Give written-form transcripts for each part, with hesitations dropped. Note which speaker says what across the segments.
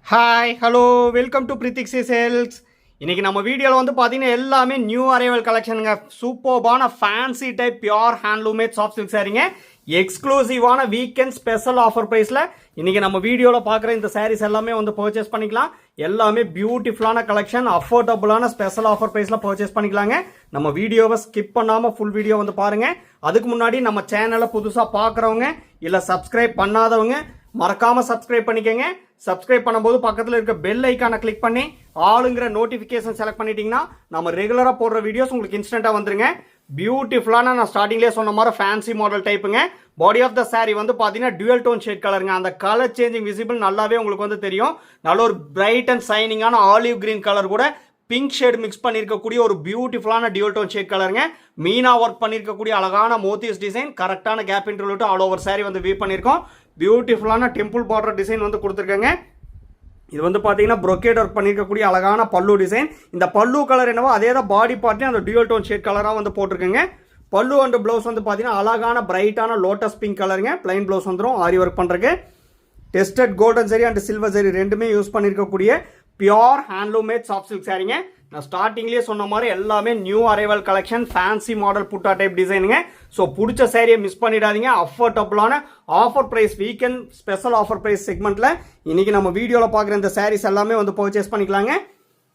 Speaker 1: Hi hello welcome to பிரித்திக்ஸி sales. இன்றைக்கி நம்ம வீடியோவில் வந்து பார்த்தீங்கன்னா எல்லாமே நியூ அரைவல் கலெக்ஷனுங்க. சூப்பர்பான fancy type pure handloomed soft silk சாரீங்க. எக்ஸ்க்ளூசிவான வீக்கெண்ட் ஸ்பெஷல் ஆஃபர் ப்ரைஸில் இன்றைக்கி நம்ம வீடியோவில் பார்க்குற இந்த சாரீஸ் எல்லாமே வந்து பர்ச்சேஸ் பண்ணிக்கலாம். எல்லாமே பியூட்டிஃபுல்லான கலெக்ஷன், அஃபோர்டபுளான ஸ்பெஷல் ஆஃபர் ப்ரைஸில் பர்ச்சேஸ் பண்ணிக்கலாங்க. நம்ம வீடியோவை ஸ்கிப் பண்ணாமல் ஃபுல் வீடியோ வந்து பாருங்கள். அதுக்கு முன்னாடி நம்ம சேனலை புதுசாக பார்க்குறவங்க இல்லை சப்ஸ்கிரைப் பண்ணாதவங்க மறக்காமல் சப்ஸ்கிரைப் பண்ணிக்கோங்க. சப்ஸ்கிரைப் பண்ணும்போது பக்கத்தில் இருக்க பெல் ஐக்கானை கிளிக் பண்ணி ஆளுங்கிற நோட்டிஃபிகேஷன் செலக்ட் பண்ணிட்டீங்கன்னா நம்ம ரெகுலராக போடுற வீடியோஸ் உங்களுக்கு இன்ஸ்டண்ட்டாக வந்துருங்க. பியூட்டிஃபுல்லான நான் ஸ்டார்டிங்லேயே சொன்ன மாதிரி ஃபேன்சி மாடல் டைப்புங்க. பாடி ஆஃப் த சாரீ வந்து பார்த்தீங்கன்னா டுவல் டோன் ஷேட் கலருங்க. அந்த கலர் சேஞ்சிங் விசிபிள் நல்லாவே உங்களுக்கு வந்து தெரியும். நல்ல ஒரு பிரைட் அண்ட் சைனிங்கான ஆலிவ் கிரீன் கலர் கூட பிங்க் ஷேட் மிக்ஸ் பண்ணியிருக்கக்கூடிய ஒரு பியூட்டிஃபுல்லான டியூல் டோன் ஷேட் கலருங்க. மீனா ஒர்க் பண்ணியிருக்கக்கூடிய அழகான மோத்திஸ் டிசைன், கரெக்டான gap interview all over sari வந்து வீவ் பண்ணியிருக்கோம். பியூட்டிஃபுல்லான டெம்பிள் பார்டர் டிசைன் வந்து கொடுத்துருக்காங்க. இது வந்து பார்த்தீங்கன்னா ப்ரொக்கேட் ஒர்க் பண்ணியிருக்கக்கூடிய அழகான பல்லு டிசைன். இந்த பல்லு கலர் என்னவோ அதே தான் பாடி பார்ட்லேயும் அந்த டியூல் டோன் ஷேட் கலராக வந்து போட்டிருக்குங்க. பல்லு அண்ட் ப்ளவுஸ் வந்து பார்த்தீங்கன்னா அழகான பிரைட்டான லோட்டஸ் பிங்க் கலருங்க. பிளைன் ப்ளவுஸ் வந்துடும். ஆரி ஒர்க் பண்ணுறதுக்கு tested golden zari and silver zari ரெண்டுமே யூஸ் பண்ணியிருக்கக்கூடிய பியோர் ஹேண்ட்லூமேட் சாஃப்ட் சில்க் சாரீங்க. நான் ஸ்டார்டிங்லேயே சொன்ன மாதிரி எல்லாமே நியூ அரைவல் கலெக்ஷன், ஃபேன்சி மாடல் புட்டா டைப் டிசைனுங்க. ஸோ பிடிச்ச சாரியை மிஸ் பண்ணிடாதீங்க. அஃபோர்டபுளான offer price, weekend special offer price செக்மெண்ட்டில் இன்றைக்கி நம்ம வீடியோவில் பார்க்குற இந்த சாரீஸ் எல்லாமே வந்து பர்ச்சேஸ் பண்ணிக்கலாங்க.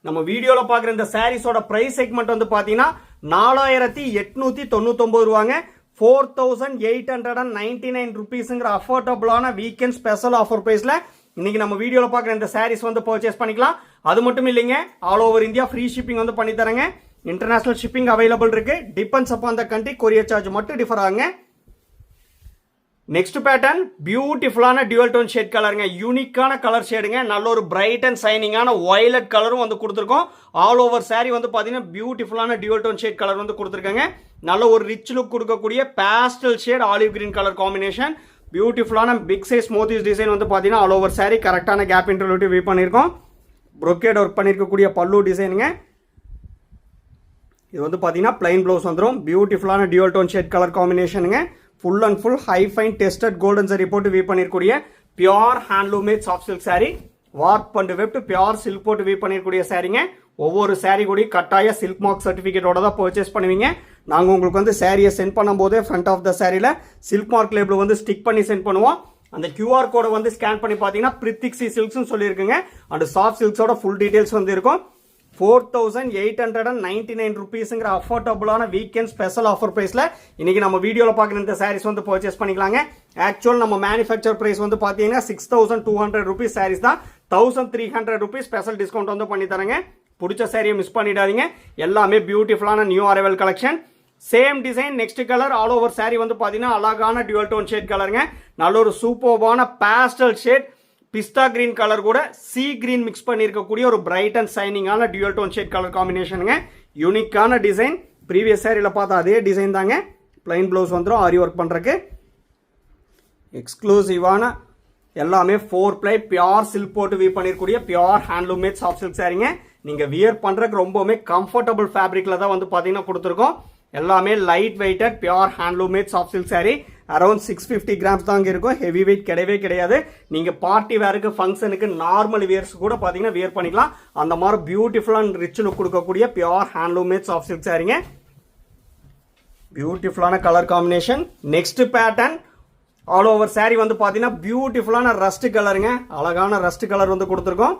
Speaker 1: நம்ம வீடியோவில் பார்க்குற இந்த சாரீஸோட ப்ரைஸ் செக்மெண்ட் வந்து பார்த்தீங்கன்னா 4899 ரூபாங்க. 4899 ருபீஸுங்கிற அஃபோர்டபுளான வீக்கெண்ட் ஸ்பெஷல் ஆஃபர் ப்ரைஸில் இன்னைக்கு நம்ம வீடியோவில் பார்க்குற இந்த சாரீஸ் வந்து பர்ச்சேஸ் பண்ணிக்கலாம். அது மட்டும் இல்லைங்க, all over India free shipping வந்து பண்ணி தரேங்க. இன்டர்நேஷனல் ஷிப்பிங் அவைலபிள் இருக்கு. Depends upon the country, courier charge மட்டும் டிஃபர் ஆகுங்க. நெக்ஸ்ட் பேட்டர்ன் பியூட்டிஃபுல்லான டியூவல் டோன் ஷேட் கலருங்க. யூனிக்கான கலர் ஷேடுங்க. நல்ல ஒரு பிரைட் அண்ட் சைனிங்கான வயலட் கலரும் வந்து கொடுத்துருக்கோம். ஆல் ஓவர் சாரீ வந்து பார்த்தீங்கன்னா பியூட்டிஃபுல்லான டியூவல் டோன் ஷேட் கலர் வந்து கொடுத்துருக்காங்க. நல்ல ஒரு ரிச் லுக் கொடுக்கக்கூடிய pastel shade olive green colour combination. பியூட்டிஃபுல்லான பிக் சைஸ் மோத்திஸ் டிசைன் வந்து பார்த்தீங்கன்னா ஆல் ஓவர் சாரீ கரெக்டான கேப் இன்டர்வியூ வீவ் பண்ணியிருக்கோம். ப்ரொக்கேட் ஒர்க் பண்ணியிருக்கக்கூடிய பல்லு டிசைனுங்க. இது வந்து பார்த்தீங்கன்னா பிளைன் ப்ளவுஸ் வந்துடும். பியூட்டிஃபுல்லான டியூவல் டோன் ஷேட் கலர் காம்பினேஷனுங்க. Full and full high fine tested golden zari போட்டு வீவ் பண்ணிருக்கூடிய pure handloomed soft silk sari. Warp and weft pure silk போட்டு வீவ் பண்ணிருக்கூடிய சாரீங்க. ஒவ்வொரு சாரீ கூட கட்டாய சில்க் மார்க் சர்டிஃபிகேட்டோட தான் பர்ச்சேஸ் பண்ணுவீங்க. நாங்கள் உங்களுக்கு வந்து சாரியை சென்ட் பண்ணும்போதே ஃப்ரண்ட் ஆஃப் த சாரியில் சில்க் மார்க் லேபிள் வந்து ஸ்டிக் பண்ணி சென்ட் பண்ணுவோம். அந்த QR கோடை வந்து ஸ்கேன் பண்ணி பார்த்தீங்கன்னா பிரித்திக்ஸி சில்க்ஸ்னு சொல்லியிருக்குங்க. அண்ட் சாஃப்ட் சில்க்ஸோட ஃபுல் டீடைல்ஸ் வந்து இருக்கும். 4899 ருபீஸுங்கிற அஃபோர்டபுளான வீக்கெண்ட் ஸ்பெஷல் ஆஃபர் ப்ரைஸில் இன்னைக்கு நம்ம வீடியோவில் பார்க்குற இந்த சாரீஸ் வந்து பர்ச்சேஸ் பண்ணிக்கலாங்க. ஆக்சுவல் நம்ம மேனுஃபேக்சர் ப்ரைஸ் வந்து பார்த்தீங்கன்னா 6200 ருபீஸ் சாரீஸ் தான். 1300 ருபீஸ் ஸ்பெஷல் டிஸ்கவுண்ட் வந்து பண்ணி தரேங்க. பிடிச்ச சாரியை மிஸ் பண்ணிடாதீங்க. எல்லாமே பியூட்டிஃபுல்லான new arrival collection. Same design, next colour, all over sari வந்து பார்த்தீங்கன்னா அழகான டியூவல் டோன் ஷேட் கலருங்க. நல்ல ஒரு சூப்பர்பான pastel shade pista green colour கூட சீ கிரீன் மிக்ஸ் பண்ணியிருக்கக்கூடிய ஒரு பிரைட் அண்ட் சைனிங்கான டியூவல் டோன் ஷேட் கலர் காம்பினேஷனுங்க. யூனிக்கான டிசைன். ப்ரீவியஸ் சாரியில் பார்த்தா அதே டிசைன் தாங்க. பிளைன் ப்ளவுஸ் வந்துடும். ஆரி ஒர்க் பண்ணுறதுக்கு எக்ஸ்க்ளூசிவான எல்லாமே 4 ப்ளை பியோர் சில்க் போட்டு வீவ் பண்ணிருக்கூடிய பியோர் ஹேண்ட்லூமேட் சாஃப்ட் சில்க் சாரீங்க. நீங்கள் வியர் பண்ணுறதுக்கு ரொம்பவுமே கம்ஃபர்டபுள் ஃபேப்ரிக்கில் தான் வந்து பார்த்தீங்கன்னா கொடுத்துருக்கோம். எல்லாமே light weighted pure handloomed soft silk sari. Around 650 grams தாங்க இருக்கும். ஹெவி வெயிட் கிடையவே கிடையாது. நீங்கள் பார்ட்டி வேருக்கு, ஃபங்க்ஷனுக்கு, நார்மல் வியர்ஸ் கூட பார்த்தீங்கன்னா வியர் பண்ணிக்கலாம். அந்த மாதிரி பியூட்டிஃபுல்லான ரிச் லுக் கொடுக்கக்கூடிய பியோர் ஹேண்ட்லூமேட் சாஃப்ட் சில்க் சாரீங்க. பியூட்டிஃபுல்லான colour combination. Next pattern, all over sari வந்து பார்த்தீங்கன்னா பியூட்டிஃபுல்லான ரஸ்ட் கலருங்க. அழகான ரஸ்ட் கலர் வந்து கொடுத்துருக்கோம்.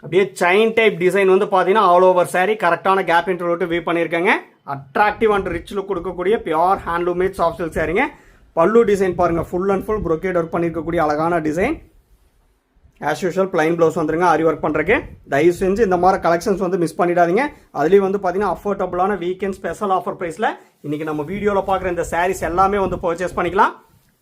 Speaker 1: அப்படியே செயின் டைப் டிசைன் வந்து பார்த்தீங்கன்னா ஆல் ஓவர் சாரீ கரெக்டான கேப் இன்டர்வியூ வீவ் பண்ணியிருக்காங்க. அட்ராக்டிவ் அண்ட் ரிச் லுக் கொடுக்கக்கூடிய பியோர் ஹேண்ட்லூமேட் சாஃப்ட் சில்க் சாரீங்க. பல்லு டிசைன் பாருங்க, full and full brocade work பண்ணியிருக்கக்கூடிய அழகான design. As usual plain blouse வந்துருங்க. ஆரி ஒர்க் பண்ணுறக்கு தயவு செஞ்சு இந்த மாதிரி கலெக்ஷன்ஸ் வந்து மிஸ் பண்ணிடாதீங்க. அதுலேயும் வந்து பார்த்தீங்கன்னா அஃபோர்டபுளான வீக்கெண்ட் ஸ்பெஷல் ஆஃபர் ப்ரைஸில் இன்னைக்கு நம்ம வீடியோவில் பார்க்குற இந்த சாரீஸ் எல்லாமே வந்து பர்ச்சேஸ் பண்ணிக்கலாம்.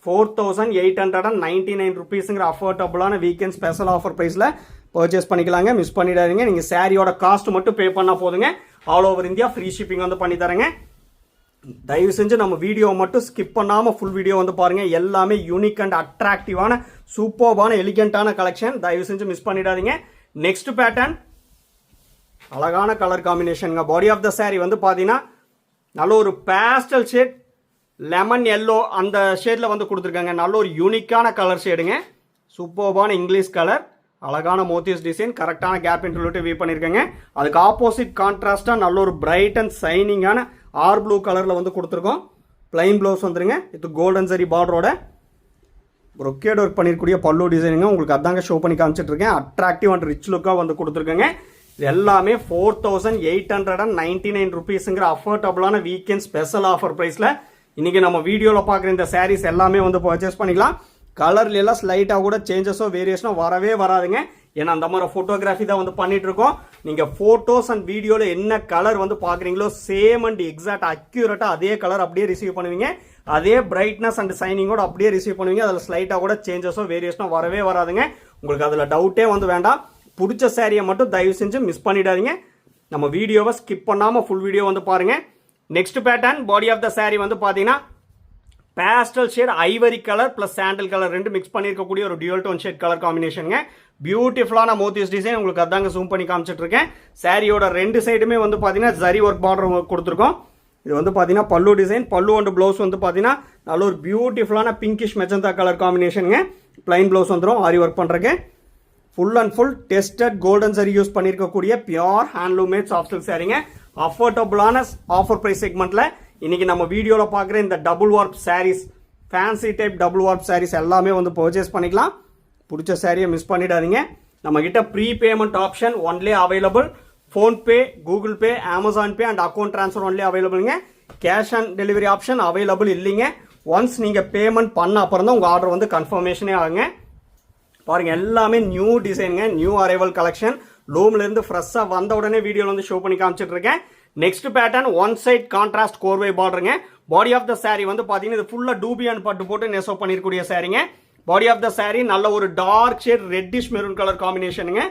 Speaker 1: 4899 ருபீஸுங்கிற அஃபோர்டபுளான வீக்கெண்ட் ஸ்பெஷல் ஆஃபர் ப்ரைஸில் பர்ச்சேஸ் பண்ணிக்கலாங்க. மிஸ் பண்ணிடாதீங்க. நீங்கள் சாரியோட காஸ்ட் மட்டும் பே பண்ணால் போதுங்க. All over India free shipping வந்து பண்ணி தரேங்க. தயவு செஞ்சு நம்ம வீடியோ மட்டும் ஸ்கிப் பண்ணாமல் ஃபுல் வீடியோ வந்து பாருங்கள். எல்லாமே யூனிக் அண்ட் அட்ராக்டிவான சூப்பர்பான எலிகென்ட்டான கலெக்ஷன். தயவு செஞ்சு மிஸ் பண்ணிடாதீங்க. நெக்ஸ்ட் பேட்டர்ன், அழகான கலர் காம்பினேஷனுங்க. பாடி ஆஃப் த சாரீ வந்து பார்த்தீங்கன்னா நல்ல ஒரு பேஸ்டல் ஷேட், லெமன் எல்லோ அந்த ஷேடில் வந்து கொடுத்துருக்காங்க. நல்ல ஒரு யூனிக்கான கலர் ஷேடுங்க. சூப்பர்பான இங்கிலீஷ் கலர், அழகான மோத்திஸ் டிசைன், கரெக்டான கேப் இன்டர்வியூட்டை வீவ் பண்ணியிருக்கேங்க. அதுக்கு ஆப்போசிட் கான்ட்ராஸ்டாக நல்ல ஒரு பிரைட் அண்ட் சைனிங்கான ஆர் ப்ளூ கலரில் வந்து கொடுத்துருக்கோம். பிளைன் ப்ளவுஸ் வந்துருங்க. இது கோல்டன் சரி பார்டரோட ப்ரொக்கேட் ஒர்க் பண்ணிருக்கூடிய பல்லு டிசைனுங்க. உங்களுக்கு அதாங்க ஷோ பண்ணி காமிச்சிட்டு இருக்கேன். அட்ராக்டிவ் அண்ட் ரிச் லுக்காக வந்து கொடுத்துருக்கேங்க. இது எல்லாமே 4899 rupeesங்கிற அஃபோர்டபுளான வீக்கெண்ட் ஸ்பெஷல் ஆஃபர் ப்ரைஸில் இன்னைக்கு நம்ம வீடியோவில் பார்க்குற இந்த சாரீஸ் எல்லாமே வந்து பர்ச்சேஸ் பண்ணிக்கலாம். கலர்ல எல்லாம் ஸ்லைட்டாக கூட சேஞ்சஸோ வேரியேஷனோ வரவே வராதுங்க. ஏன்னா அந்த மாதிரி ஃபோட்டோகிராஃபி தான் வந்து பண்ணிட்டு இருக்கோம். நீங்கள் ஃபோட்டோஸ் அண்ட் வீடியோவில் என்ன கலர் வந்து பார்க்குறீங்களோ சேம் அண்ட் எக்ஸாக்ட் அக்யூரேட்டாக அதே கலர் அப்படியே ரிசீவ் பண்ணுவீங்க. அதே பிரைட்னஸ் அண்ட் சைனிங்கோட அப்படியே ரிசீவ் பண்ணுவீங்க. அதில் ஸ்லைட்டாக கூட சேஞ்சஸோ வேரியேஷனோ வரவே வராதுங்க. உங்களுக்கு அதில் டவுட்டே வந்து வேண்டாம். பிடிச்ச சாரியை மட்டும் தயவு செஞ்சு மிஸ் பண்ணிடாதீங்க. நம்ம வீடியோவை ஸ்கிப் பண்ணாமல் ஃபுல் வீடியோ வந்து பாருங்கள். Next pattern body of the sari வந்து பார்த்தீங்கன்னா pastel shade ivory colour plus sandal colour ரெண்டு மிக்ஸ் பண்ணியிருக்கக்கூடிய ஒரு டியூல் டோன் ஷேட் கலர் காம்பினேஷனுங்க. பியூட்டிஃபுல்லான மோத்திஸ் டிசைன் உங்களுக்கு அதாங்க ஜூம் பண்ணி காமிச்சிட்டு இருக்கேன். சாரியோட ரெண்டு சைடுமே வந்து பார்த்தீங்கன்னா ஜரி ஒர்க் பார்டர் கொடுத்துருக்கோம். இது வந்து பார்த்தீங்கன்னா பல்லு டிசைன், பல்லு அண்ட் ப்ளவுஸ் வந்து பார்த்தீங்கன்னா நல்ல ஒரு பியூட்டிஃபுல்லான பிங்கிஷ் மெஜந்தா கலர் காம்பினேஷனுங்க. பிளைன் ப்ளவுஸ் வந்துடும் ஆரி ஒர்க் பண்ணுறக்கு. Full and full tested golden zari use பண்ணியிருக்கக்கூடிய pure handloom made soft silk சாரிங்க. அஃபோர்டபுளான ஆஃபர் ப்ரைஸ் செக்மெண்ட்டில் இன்னைக்கு நம்ம வீடியோவில் பார்க்குற இந்த double warp saris, fancy type double warp saris எல்லாமே வந்து பர்ச்சேஸ் பண்ணிக்கலாம். பிடிச்ச சாரியை மிஸ் பண்ணிடாதீங்க. நம்ம கிட்ட pre payment option only available. PhonePe, Google Pay, Amazon Pay and account transfer only அவைலபிளுங்க. Cash on delivery option available இல்லைங்க. ஒன்ஸ் நீங்கள் பேமெண்ட் பண்ண அப்புறம் தான் உங்கள் ஆர்டர் வந்து கன்ஃபர்மேஷனே ஆகுங்க. பாருங்க எல்லாமே நியூ டிசைனுங்க, நியூ அரைவல் கலெக்ஷன். லூம்லேருந்து ஃப்ரெஷ்ஷாக வந்த உடனே வீடியோவில் வந்து ஷோ பண்ணி காமிச்சிட்டு இருக்கேன். Next pattern one side contrast கோர்வை பார்டருங்க. பாடி ஆஃப் த சாரி வந்து பார்த்தீங்கன்னா இது ஃபுல்லாக டூபியான் பட்டு போட்டு நெசோ பண்ணிருக்கூடிய சாரிங்க. பாடி ஆஃப் த சாரி நல்ல ஒரு dark shade reddish maroon colour காம்பினேஷனுங்க.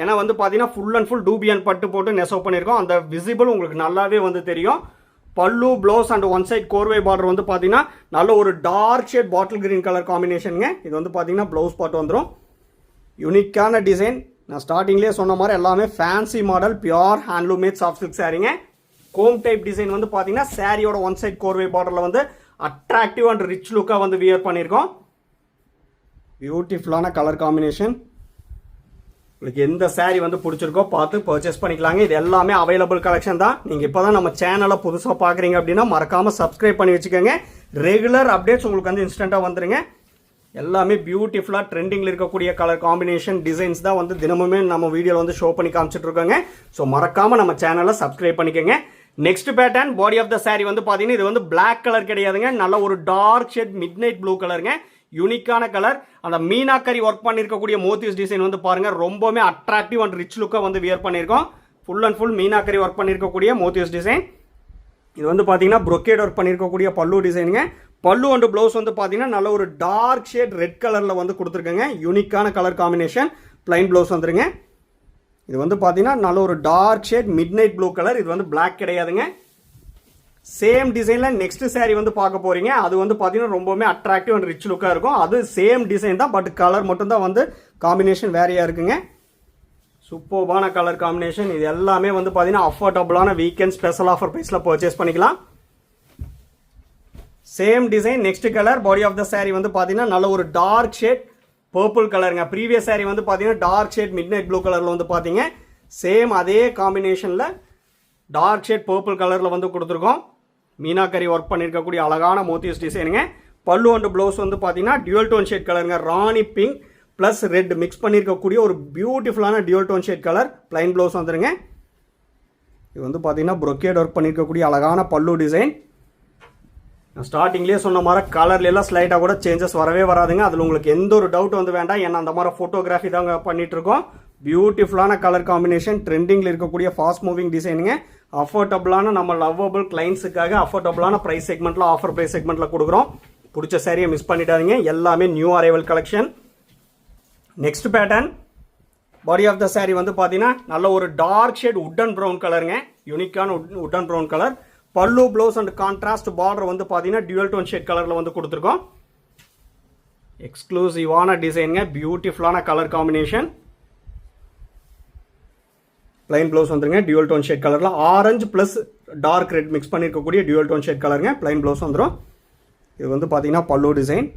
Speaker 1: ஏன்னா வந்து பார்த்தீங்கன்னா ஃபுல் அண்ட் ஃபுல் டூபியான் பட்டு போட்டு நெசோ பண்ணியிருக்கோம். அந்த விசிபிள் உங்களுக்கு நல்லாவே வந்து தெரியும். Pallu, blouse and one side கோர்வை பார்டர் வந்து பார்த்தீங்கன்னா நல்ல ஒரு dark shade bottle green colour காம்பினேஷனுங்க. இது வந்து பார்த்தீங்கன்னா ப்ளவுஸ் பார்ட் வந்துடும். யூனிக்கான டிசைன். நான் ஸ்டார்டிங்லேயே சொன்ன மாதிரி எல்லாமே fancy model pure handloom made soft silk சாரிங்க. கோம் டைப் டிசைன் வந்து பார்த்தீங்கன்னா சாரியோட ஒன் சைட் கோர்வை பார்டரில் வந்து அட்ராக்டிவ் அண்ட் ரிச் லுக்காக வந்து வியர் பண்ணியிருக்கோம். பியூட்டிஃபுல்லான கலர் காம்பினேஷன். உங்களுக்கு எந்த சாரி வந்து பிடிச்சிருக்கோ பார்த்து பர்ச்சேஸ் பண்ணிக்கலாங்க. இது எல்லாமே அவைலபிள் கலெக்ஷன் தான். நீங்கள் இப்போ தான் நம்ம சேனலை புதுசாக பார்க்குறீங்க அப்படின்னா மறக்காமல் சப்ஸ்கிரைப் பண்ணி வச்சுக்கோங்க. ரெகுலர் அப்டேட்ஸ் உங்களுக்கு வந்து இன்ஸ்டண்ட்டாக வந்துருங்க. எல்லாமே பியூட்டிஃபுல்லாக ட்ரெண்டிங்கில் இருக்கக்கூடிய கலர் காம்பினேஷன் டிசைன்ஸ் தான் வந்து தினமுமே நம்ம வீடியோவில் வந்து ஷோ பண்ணி காமிச்சிட்டு இருக்கோங்க. ஸோ மறக்காமல் நம்ம சேனலை சப்ஸ்கிரைப் பண்ணிக்கோங்க. Next pattern body of the sari வந்து பார்த்தீங்கன்னா இது வந்து பிளாக் கலர் கிடையாதுங்க. நல்ல ஒரு dark shade midnight blue கலருங்க. யூனிக்கான கலர். அந்த மீனாக்கரி ஒர்க் பண்ணியிருக்கக்கூடிய மோத்திஸ் டிசைன் வந்து பாருங்க ரொம்பவுமே அட்ராக்டிவ் அண்ட் ரிச் லுக்காக வந்து வியர் பண்ணியிருக்கோம். Full and full meenakari work பண்ணியிருக்கக்கூடிய மோத்திஸ் டிசைன். இது வந்து பார்த்தீங்கன்னா ப்ரொக்கேட் ஒர்க் பண்ணியிருக்கக்கூடிய பல்லு டிசைனுங்க. பல்லு அண்ட் ப்ளவுஸ் வந்து பார்த்தீங்கன்னா நல்ல ஒரு டார்க் ஷேட் ரெட் கலரில் வந்து கொடுத்துருக்கேங்க. யூனிக்கான கலர் காம்பினேஷன். பிளைன் ப்ளவுஸ் வந்துருங்க. இது வந்து பார்த்தீங்கன்னா நல்ல ஒரு dark shade midnight blue colour. இது வந்து பிளாக் கிடையாதுங்க. சேம் டிசைனில் நெக்ஸ்ட் சாரி வந்து பார்க்க போறீங்க. அது வந்து பார்த்தீங்கன்னா ரொம்பவுமே அட்ராக்டிவ் அண்ட் ரிச் லுக்காக இருக்கும். அது சேம் டிசைன் தான், பட் கலர் மட்டும் தான் வந்து காம்பினேஷன் வேறையாக இருக்குங்க. சூப்பர்பான கலர் காம்பினேஷன். இது எல்லாமே வந்து பார்த்தீங்கன்னா அஃபோர்டபுளான வீக்கெண்ட் ஸ்பெஷல் ஆஃபர் ப்ரைஸில் பர்ச்சேஸ் பண்ணிக்கலாம். Same design next colour. Body of the sari வந்து பார்த்தீங்கன்னா நல்ல ஒரு டார்க் ஷேட் பர்பிள் கலருங்க. ப்ரீவியஸ் சாரி வந்து பார்த்தீங்கன்னா dark shade midnight blue கலரில் வந்து பார்த்தீங்க. சேம் அதே காம்பினேஷனில் டார்க் ஷேட் பர்பிள் கலரில் வந்து கொடுத்துருக்கோம். மீனாக்கரி ஒர்க் பண்ணியிருக்கக்கூடிய அழகான மோத்திஸ் டிசைனுங்க. பல்லு அண்ட் ப்ளவுஸ் வந்து பார்த்தீங்கன்னா டியூல் டோன் ஷேட் கலருங்க. Rani pink plus red mix பண்ணியிருக்கக்கூடிய ஒரு பியூட்டிஃபுல்லான dual tone shade colour. Plain blouse வந்துருங்க. இது வந்து பார்த்தீங்கன்னா ப்ரொக்கேட் ஒர்க் பண்ணியிருக்கக்கூடிய அழகான பல்லு டிசைன். ஸ்டார்டிங்லேயே சொன்ன மாதிரி கலர்ல எல்லாம் ஸ்லைட்டாக கூட சேஞ்சஸ் வரவே வராதுங்க. அதில் உங்களுக்கு எந்த ஒரு டவுட் வந்து வேண்டாம். ஏன்னா அந்த மாதிரி ஃபோட்டோகிராஃபி தாங்க பண்ணிட்டு இருக்கோம். பியூட்டிஃபுல்லான கலர் காம்பினேஷன். ட்ரெண்டிங்கில் இருக்கக்கூடிய ஃபாஸ்ட் மூவிங் டிசைனுங்க. அஃபோர்டபுளான நம்ம லவ்வபிள் கிளைண்ட்ஸுக்காக அஃபோர்டபுளான ப்ரைஸ் செக்மெண்ட்டில் ஆஃபர் ப்ரைஸ் செக்மெண்ட்டில் கொடுக்குறோம். பிடிச்ச சாரியை மிஸ் பண்ணிடாதீங்க. எல்லாமே new arrival collection. Next pattern body of the sari வந்து பார்த்தீங்கன்னா நல்ல ஒரு டார்க் ஷேட் உட்டன் ப்ரௌன் கலருங்க. யூனிக்கான உட்டன் ப்ரௌன் கலர். பல்லு, ப்ளவுஸ் அண்ட் கான்ட்ராஸ்ட் பார்டர் வந்து பார்த்தீங்கன்னா டியூல் டோன் ஷேட் கலரில் வந்து கொடுத்துருக்கோம். எக்ஸ்க்ளூசிவான டிசைனுங்க. பியூட்டிஃபுல்லான கலர் காம்பினேஷன். பிளைன் ப்ளவுஸ் வந்துருங்க. டியூல் டோன் ஷேட் கலரில் orange plus dark red mix பண்ணியிருக்கக்கூடிய டியூல் டோன் ஷேட் கலருங்க. பிளைன் ப்ளவுஸ் வந்துடும். இது வந்து பார்த்தீங்கன்னா பல்லு டிசைன்.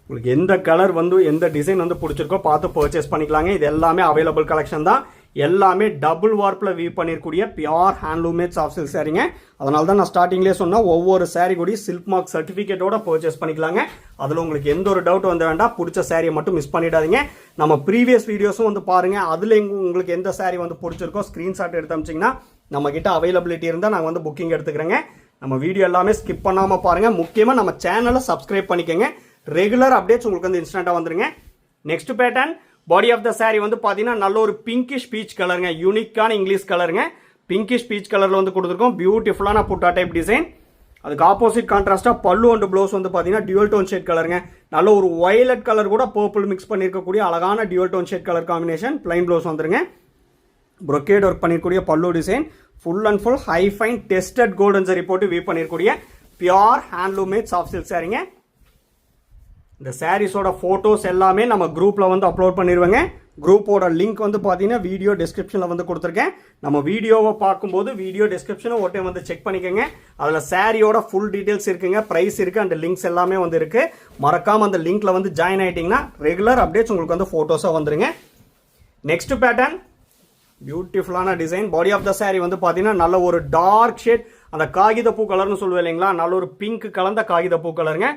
Speaker 1: உங்களுக்கு எந்த கலர் வந்து எந்த டிசைன் வந்து பிடிச்சிருக்கோ பார்த்து பர்ச்சேஸ் பண்ணிக்கலாங்க. இது எல்லாமே அவைலபிள் கலெக்ஷன் தான். எல்லாமே டபுள் வார்ப்பில் வீவ் பண்ணிருக்கூடிய பியூர் ஹேண்ட்லூமேட் சாஃப்ட் சில்க் சாரீங்க. அதனால தான் நான் ஸ்டார்டிங்லேயே சொன்னால் ஒவ்வொரு சாரீ கூடி சில்க் மார்க் சர்டிஃபிகேட்டோட பர்ச்சேஸ் பண்ணிக்கலாங்க. அதில் உங்களுக்கு எந்த ஒரு டவுட் வந்து வேண்டாம். பிடிச்ச சாரியை மட்டும் மிஸ் பண்ணிடாதீங்க. நம்ம ப்ரீவியஸ் வீடியோஸும் வந்து பாருங்கள். அதில் உங்களுக்கு எந்த சாரீ வந்து பிடிச்சிருக்கோ ஸ்க்ரீன்ஷாட் எடுத்து அமிச்சிங்கன்னா நம்மக்கிட்ட அவைலபிலிட்டி இருந்தால் நாங்கள் வந்து புக்கிங் எடுத்துக்கிறேங்க. நம்ம வீடியோ எல்லாமே ஸ்கிப் பண்ணாமல் பாருங்கள். முக்கியமாக நம்ம சேனலை சப்ஸ்கிரைப் பண்ணிக்கோங்க. ரெகுலர் அப்டேட்ஸ் உங்களுக்கு வந்து இன்ஸ்டன்ட்டாக வந்துருங்க. Next pattern body of the sari வந்து பார்த்தீங்கன்னா நல்ல ஒரு பிங்கிஷ் பீச் கலருங்க. யூனிக்கான இங்கிலீஷ் கலருங்க. பிங்கிஷ் பீச் கலரில் வந்து கொடுத்துருக்கோம். பியூட்டிஃபுல்லான புட்டா டைப் டிசைன். அதுக்கு ஆப்போசிட் கான்ட்ராஸ்டாக பல்லு அண்ட் ப்ளவுஸ் வந்து பார்த்தீங்கன்னா டியூல் டோன் ஷேட் கலருங்க. நல்ல ஒரு வயலட் கலர் கூட பர்பிள் மிக்ஸ் பண்ணியிருக்கக்கூடிய அழகான dual tone shade colour combination. Plain blouse வந்துருங்க. ப்ரொக்கேட் ஒர்க் பண்ணிருக்கக்கூடிய pallu design. Full and full high fine tested golden zari போட்டு வீவ் பண்ணிருக்கக்கூடிய பியூர் ஹேண்ட்லூமேட் சாஃப்ட் சில்க் சாரீங்க. இந்த சாரீஸோட ஃபோட்டோஸ் எல்லாமே நம்ம குரூப்பில் வந்து அப்லோட் பண்ணிடுவேங்க. குரூப்போட லிங்க் வந்து பார்த்தீங்கன்னா வீடியோ டிஸ்கிரிப்ஷனில் வந்து கொடுத்துருக்கேன். நம்ம வீடியோவை பார்க்கும்போது வீடியோ டிஸ்கிரிப்ஷனை ஒரு டைம் வந்து செக் பண்ணிக்கோங்க. அதில் சாரியோட ஃபுல் டீட்டெயில்ஸ் இருக்குங்க, ப்ரைஸ் இருக்குது, அந்த லிங்க்ஸ் எல்லாமே வந்து இருக்குது. மறக்காமல் அந்த லிங்க்கில் வந்து ஜாயின் ஆகிட்டிங்கன்னா ரெகுலர் அப்டேட்ஸ் உங்களுக்கு வந்து ஃபோட்டோஸாக வந்துருங்க. நெக்ஸ்ட் பேட்டர்ன் பியூட்டிஃபுல்லான design. Body of the sari வந்து பார்த்தீங்கன்னா நல்ல ஒரு டார்க் ஷேட், அந்த காகித பூ கலர்னு சொல்லுவேன் இல்லைங்களா, நல்ல ஒரு பிங்க் கலந்த காகித பூ கலருங்க.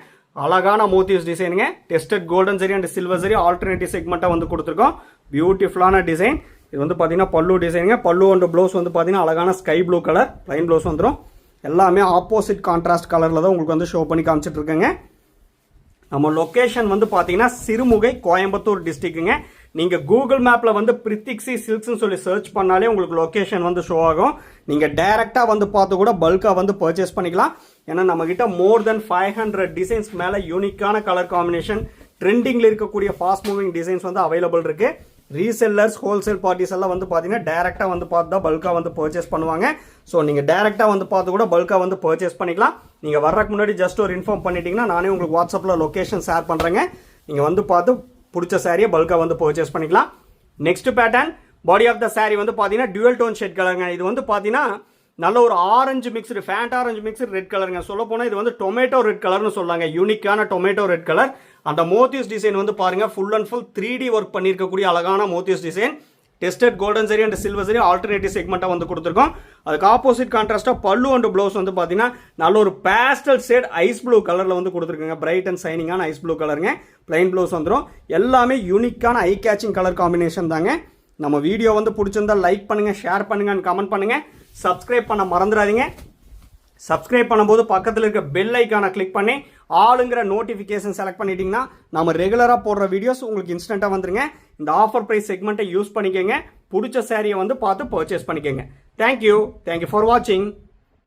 Speaker 1: அழகான motives டிசைனுங்க. Tested golden zari and silver சரி ஆல்டர்னேட்டிவ் செக்மெண்ட்டாக வந்து கொடுத்துருக்கோம். பியூட்டிஃபுல்லான டிசைன். இது வந்து பார்த்தீங்கன்னா பல்லு டிசைனுங்க. பல்லு அண்ட் ப்ளவுஸ் வந்து பார்த்தீங்கன்னா அழகான sky blue colour plain blouse வந்துடும். எல்லாமே ஆப்போசிட் கான்ட்ராஸ்ட் கலரில் தான் உங்களுக்கு வந்து ஷோ பண்ணி காமிச்சிட்டு இருக்கேங்க. நம்ம லொக்கேஷன் வந்து பார்த்தீங்கன்னா சிறுமுகை, கோயம்புத்தூர் டிஸ்ட்ரிக்ட்டுங்க. நீங்கள் கூகுள் மேப்பில் வந்து பிரித்திக்ஸி சில்க்ஸ்னு சொல்லி சர்ச் பண்ணாலே உங்களுக்கு லொக்கேஷன் வந்து ஷோ ஆகும். நீங்கள் டைரெக்டாக வந்து பார்த்து கூட பல்காக வந்து பர்ச்சேஸ் பண்ணிக்கலாம். ஏன்னா நம்மக்கிட்ட மோர் தென் 500 டிசைன்ஸ் மேலே யூனிக்கான கலர் காம்பினேஷன், ட்ரெண்டிங்கில் இருக்கக்கூடிய ஃபாஸ்ட் மூவிங் டிசைன்ஸ் வந்து அவைலபிள் இருக்குது. ரீசெல்லர்ஸ், ஹோல்சேல் பார்ட்டிஸ் எல்லாம் வந்து பார்த்தீங்கன்னா டைரெக்டாக வந்து பார்த்து தான் பல்காக வந்து பர்ச்சேஸ் பண்ணுவாங்க. ஸோ நீங்கள் டைரெக்டாக வந்து பார்த்து கூட பல்காக வந்து பர்ச்சேஸ் பண்ணிக்கலாம். நீங்கள் வர்றதுக்கு முன்னாடி ஜஸ்ட் ஒரு இன்ஃபார்ம் பண்ணிட்டீங்கன்னா நானே உங்களுக்கு வாட்ஸ்அப்பில் லொக்கேஷன் ஷேர் பண்ணுறேங்க. நீங்கள் வந்து பார்த்து பிடிச்ச சாரியை பல்காக வந்து பர்ச்சேஸ் பண்ணிக்கலாம். Next pattern body of the sari வந்து பார்த்தீங்கன்னா டியூவல் டோன் ஷேட் கலருங்க. இது வந்து பார்த்தீங்கன்னா நல்ல ஒரு orange mixed, pant orange mixed red கலருங்க. சொல்ல போனால் இது வந்து டொமேட்டோ ரெட் கலர்னு சொல்லாங்க. யூனிக்கான டொமேட்டோ ரெட் கலர். அந்த மோத்திவ்ஸ் டிசைன் வந்து பாருங்க, full and full 3D work பண்ணியிருக்கக்கூடிய அழகான மோத்திவ்ஸ் design. Tested golden zari and silver சரி ஆல்டர்னேட்டிவ் செக்மெண்ட்டாக வந்து கொடுத்துருக்கோம். அதுக்கு ஆப்போசிட் கான்ட்ராஸ்டாக பல்லு அண்ட் ப்ளவுஸ் வந்து பார்த்தீங்கன்னா நல்ல ஒரு பேஸ்டல் ஷேட் ஐஸ் ப்ளூ கலரில் வந்து கொடுத்துருக்குங்க. பிரைட் அண்ட் சைனிங்கான ஐஸ் ப்ளூ கலருங்க. பிளைன் ப்ளவுஸ் வந்துடும். எல்லாமே யூனிக்கான ஐ கேச்சிங் கலர் காம்பினேஷன் தாங்க. நம்ம வீடியோ வந்து பிடிச்சிருந்தா லைக் பண்ணுங்கள், ஷேர் பண்ணுங்கள் அண்ட் கமெண்ட் பண்ணுங்கள். சப்ஸ்கிரைப் பண்ண மறந்துடாதீங்க. சப்ஸ்கிரைப் பண்ணும்போது பக்கத்தில் இருக்க பெல் ஐக்கானை கிளிக் பண்ணி ஆளுங்கிற நோட்டிஃபிகேஷன் செலக்ட் பண்ணிட்டீங்கன்னா நம்ம ரெகுலராக போடுற வீடியோஸ் உங்களுக்கு இன்ஸ்டண்ட்டாக வந்துருங்க. இந்த ஆஃபர் ப்ரைஸ் செக்மெண்ட்டை யூஸ் பண்ணிக்கோங்க. பிடிச்ச சாரியை வந்து பார்த்து பர்ச்சேஸ் பண்ணிக்கோங்க. தேங்க்யூ ஃபார் வாட்சிங்.